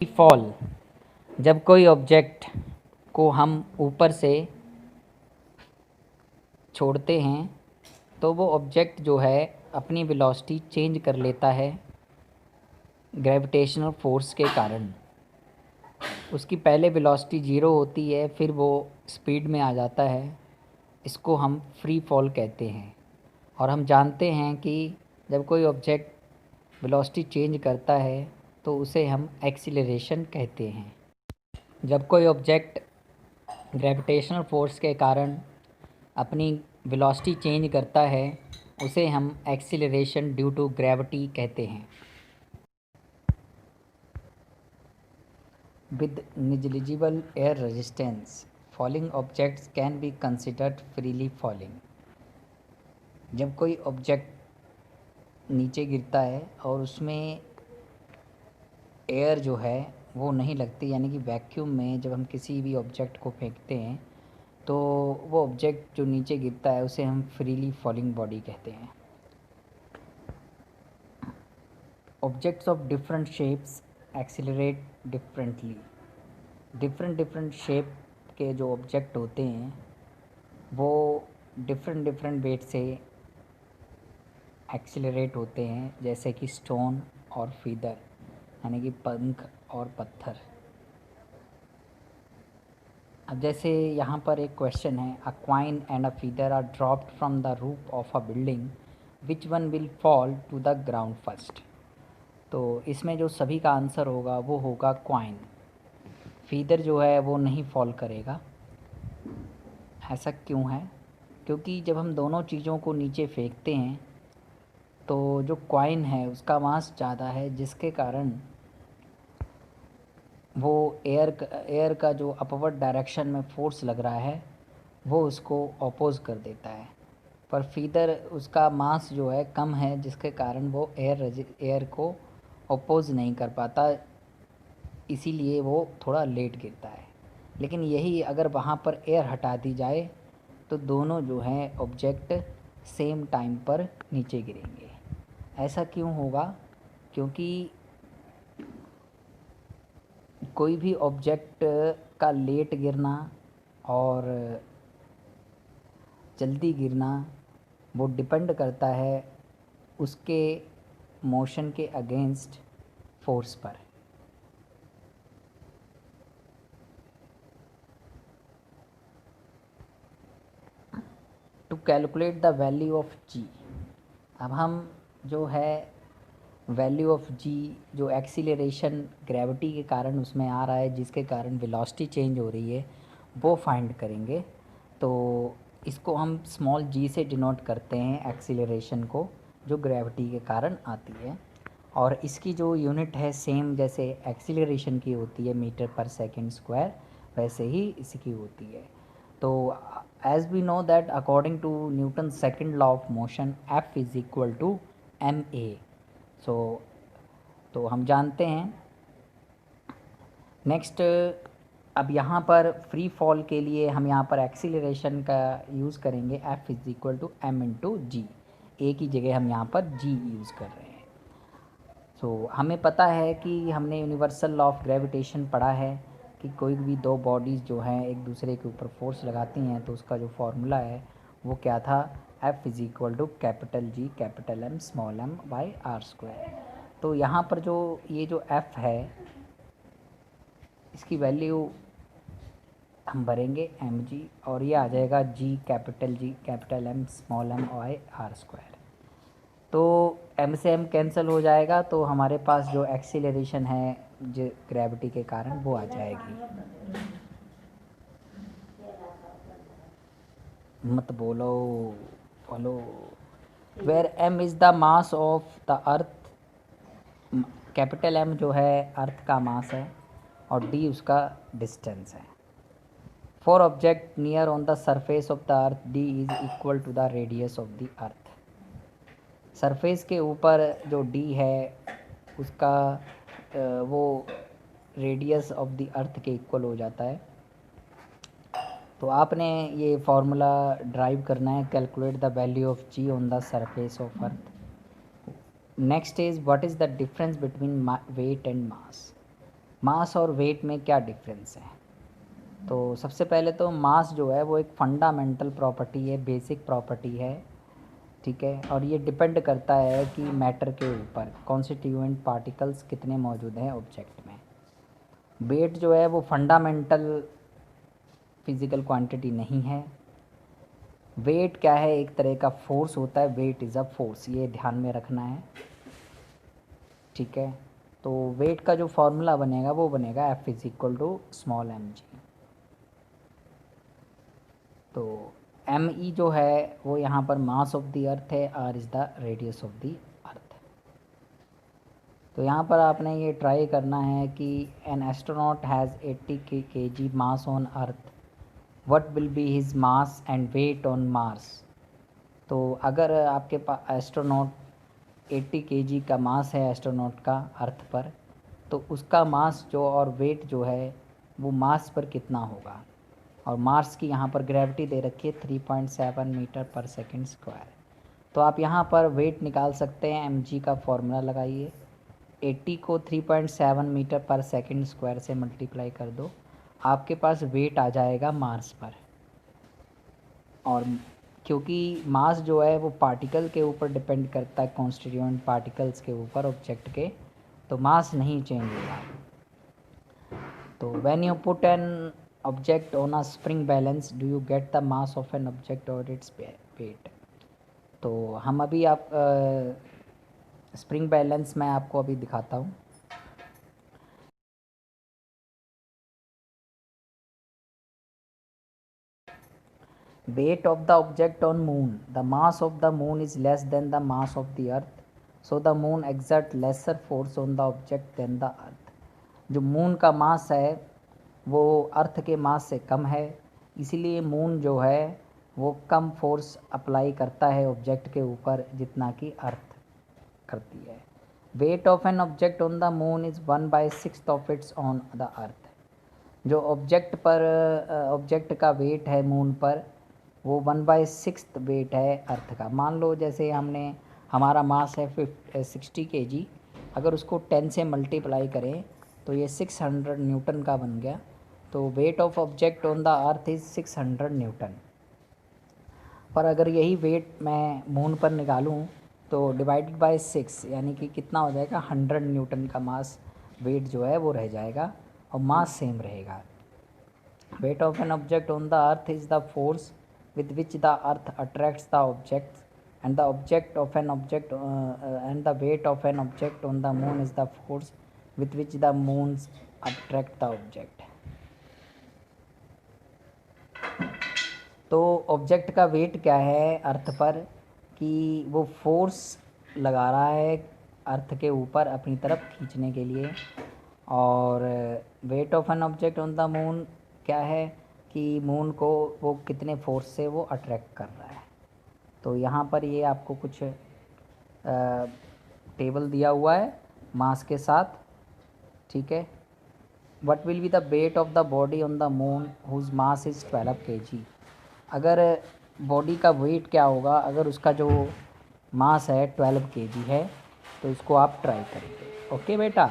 Fall, जब कोई object को हम ऊपर से छोड़ते हैं तो वो ऑब्जेक्ट जो है अपनी वेलोसिटी चेंज कर लेता है ग्रेविटेशनल फोर्स के कारण। उसकी पहले वेलोसिटी ज़ीरो होती है, फिर वो स्पीड में आ जाता है। इसको हम फ्री फॉल कहते हैं। और हम जानते हैं कि जब कोई ऑब्जेक्ट वेलोसिटी चेंज करता है तो उसे हम एक्सीलरेशन कहते हैं। जब कोई ऑब्जेक्ट ग्रेविटेशनल फोर्स के कारण अपनी वेलोसिटी चेंज करता है उसे हम एक्सीलरेशन ड्यू टू ग्रेविटी कहते हैं। With negligible air resistance falling objects can be considered freely falling. जब कोई ऑब्जेक्ट नीचे गिरता है और उसमें एयर जो है वो नहीं लगती, यानी कि वैक्यूम में जब हम किसी भी ऑब्जेक्ट को फेंकते हैं तो वो ऑब्जेक्ट जो नीचे गिरता है उसे हम फ्रीली फॉलिंग बॉडी कहते हैं। Objects of different shapes accelerate differently. Different different shape के जो ऑब्जेक्ट होते हैं वो डिफरेंट डिफरेंट वेट से एक्सीलरेट होते हैं, जैसे कि स्टोन और फीदर, यानी कि पंख और पत्थर। अब जैसे यहाँ पर एक क्वेश्चन है, a coin and a feather are dropped from the roof of a building, which one will fall to the ground first. तो इसमें जो सभी का आंसर होगा वो होगा क्वाइन। फीदर जो है वो नहीं फॉल करेगा। ऐसा क्यों है? क्योंकि जब हम दोनों चीज़ों को नीचे फेंकते हैं तो जो क्वाइन है उसका मास ज़्यादा है, जिसके कारण वो एयर का जो अपवर्ड डायरेक्शन में फोर्स लग रहा है वो उसको अपोज़ कर देता है। पर फीदर उसका मास जो है कम है, जिसके कारण वो एयर को अपोज़ नहीं कर पाता, इसीलिए वो थोड़ा लेट गिरता है। लेकिन यही अगर वहाँ पर एयर हटा दी जाए तो दोनों जो हैं ऑब्जेक्ट सेम टाइम पर नीचे गिरेंगे। ऐसा क्यों होगा? क्योंकि कोई भी ऑब्जेक्ट का लेट गिरना और जल्दी गिरना वो डिपेंड करता है उसके मोशन के अगेंस्ट फोर्स पर। To calculate the value of g, अब हम जो है वैल्यू ऑफ जी, जो एक्सीलरेशन ग्रेविटी के कारण उसमें आ रहा है, जिसके कारण वेलोसिटी चेंज हो रही है, वो फाइंड करेंगे। तो इसको हम स्मॉल जी से डिनोट करते हैं एक्सीलरेशन को, जो ग्रेविटी के कारण आती है। और इसकी जो यूनिट है सेम जैसे एक्सीलरेशन की होती है मीटर पर सेकंड स्क्वायर, वैसे ही इसकी होती है। तो as we know that according to Newton second law of motion F is equal to m a. So तो हम जानते हैं। नेक्स्ट, अब यहाँ पर फ्री फॉल के लिए हम यहाँ पर एक्सीलरेशन का यूज़ करेंगे, F is equal to m into g. A की जगह हम यहाँ पर जी यूज़ कर रहे हैं। हमें पता है कि हमने यूनिवर्सल लॉ ऑफ ग्रेविटेशन पढ़ा है कि कोई भी दो बॉडीज़ जो हैं एक दूसरे के ऊपर फोर्स लगाती हैं तो उसका जो फार्मूला है वो क्या था, F is equal to capital G capital M small M by are square. तो यहाँ पर जो ये जो एफ़ है इसकी वैल्यू हम भरेंगे एम जी, और ये आ जाएगा G capital M small M by are square. तो एम से एम कैंसिल हो जाएगा, तो हमारे पास जो एक्सीलरेशन है जो ग्रेविटी के कारण वो आ जाएगी। मत बोलो, follow. Where M is the mass of the earth, capital M जो है अर्थ का मास है और डी उसका डिस्टेंस है। For object near on the surface of the earth D is equal to the radius of the earth. Surface के ऊपर जो डी है उसका वो रेडियस ऑफ द अर्थ के इक्वल हो जाता है। तो आपने ये फार्मूला ड्राइव करना है, calculate the value of g on the surface of earth. Next is what is the difference between weight and mass. Mass और वेट में क्या डिफरेंस है? तो सबसे पहले तो मास जो है वो एक फंडामेंटल प्रॉपर्टी है, बेसिक प्रॉपर्टी है, ठीक है, और ये डिपेंड करता है कि मैटर के ऊपर कॉन्स्टिट्यूएंट पार्टिकल्स कितने मौजूद हैं ऑब्जेक्ट में। वेट जो है वो फंडामेंटल फिज़िकल क्वांटिटी नहीं है। वेट क्या है? एक तरह का फोर्स होता है, वेट इज़ अ फोर्स, ये ध्यान में रखना है, ठीक है। तो वेट का जो फॉर्मूला बनेगा वो बनेगा F is equal to small mg। तो me जो है वो यहाँ पर मास ऑफ द अर्थ है, r is the radius of the earth. तो यहाँ पर आपने ये ट्राई करना है कि an astronaut has 80 kg mass on earth, what will be his mass and weight on Mars. तो अगर आपके पास एस्ट्रोनॉट 80 kg का मास है एस्ट्रोनॉट का अर्थ पर, तो उसका मास जो और वेट जो है वो मास पर कितना होगा। और मार्स की यहाँ पर ग्रेविटी दे रखी है 3.7 मीटर पर सेकंड स्क्वायर। तो आप यहाँ पर वेट निकाल सकते हैं, mg का फॉर्मूला लगाइए, 80 को 3.7 मीटर पर सेकंड स्क्वायर से मल्टीप्लाई कर दो, आपके पास वेट आ जाएगा मार्स पर। और क्योंकि मास जो है वो पार्टिकल के ऊपर डिपेंड करता है, कॉन्स्टिट्यूएंट पार्टिकल्स के ऊपर ऑब्जेक्ट के, तो मास नहीं चेंज होगा। तो when you put an object on a spring balance do you get the mass of an object और इट्स वेट। तो हम अभी आप स्प्रिंग बैलेंस मैं आपको अभी दिखाता हूँ। Weight of the object on moon, the mass of the moon is less than the mass of the earth, so the moon exert lesser force on the object than the earth। जो moon का मास है वो अर्थ के मास से कम है, इसीलिए moon जो है वो कम फोर्स अप्लाई करता है ऑब्जेक्ट के ऊपर जितना कि अर्थ करती है। Weight of an object on the moon is 1/6 of its on the earth. जो ऑब्जेक्ट का वेट है मून पर वो 1/6 वेट है अर्थ का। मान लो जैसे हमारा मास है 60 kg, अगर उसको 10 से मल्टीप्लाई करें तो ये 600 न्यूटन का बन गया। तो weight of object on the earth is 600 Newton. पर अगर यही वेट मैं मून पर निकालूं तो डिवाइडेड बाय 6 यानी कि कितना हो जाएगा, 100 न्यूटन का मास वेट जो है वो रह जाएगा और मास सेम रहेगा। Weight of an object on the earth is the force with which the earth attracts the objects, and the object of an object and the weight of an object on the moon is the force with which the moons attract the object। तो object का weight क्या है अर्थ पर कि वो force लगा रहा है अर्थ के ऊपर अपनी तरफ खींचने के लिए। और weight of an object on the moon क्या है कि मून को वो कितने फोर्स से वो अट्रैक्ट कर रहा है। तो यहाँ पर ये आपको कुछ टेबल दिया हुआ है मास के साथ, ठीक है। What will be the weight of the body on the moon whose mass is 12 kg। अगर बॉडी का वेट क्या होगा अगर उसका जो मास है 12 kg है, तो इसको आप ट्राई करेंगे। ओके बेटा।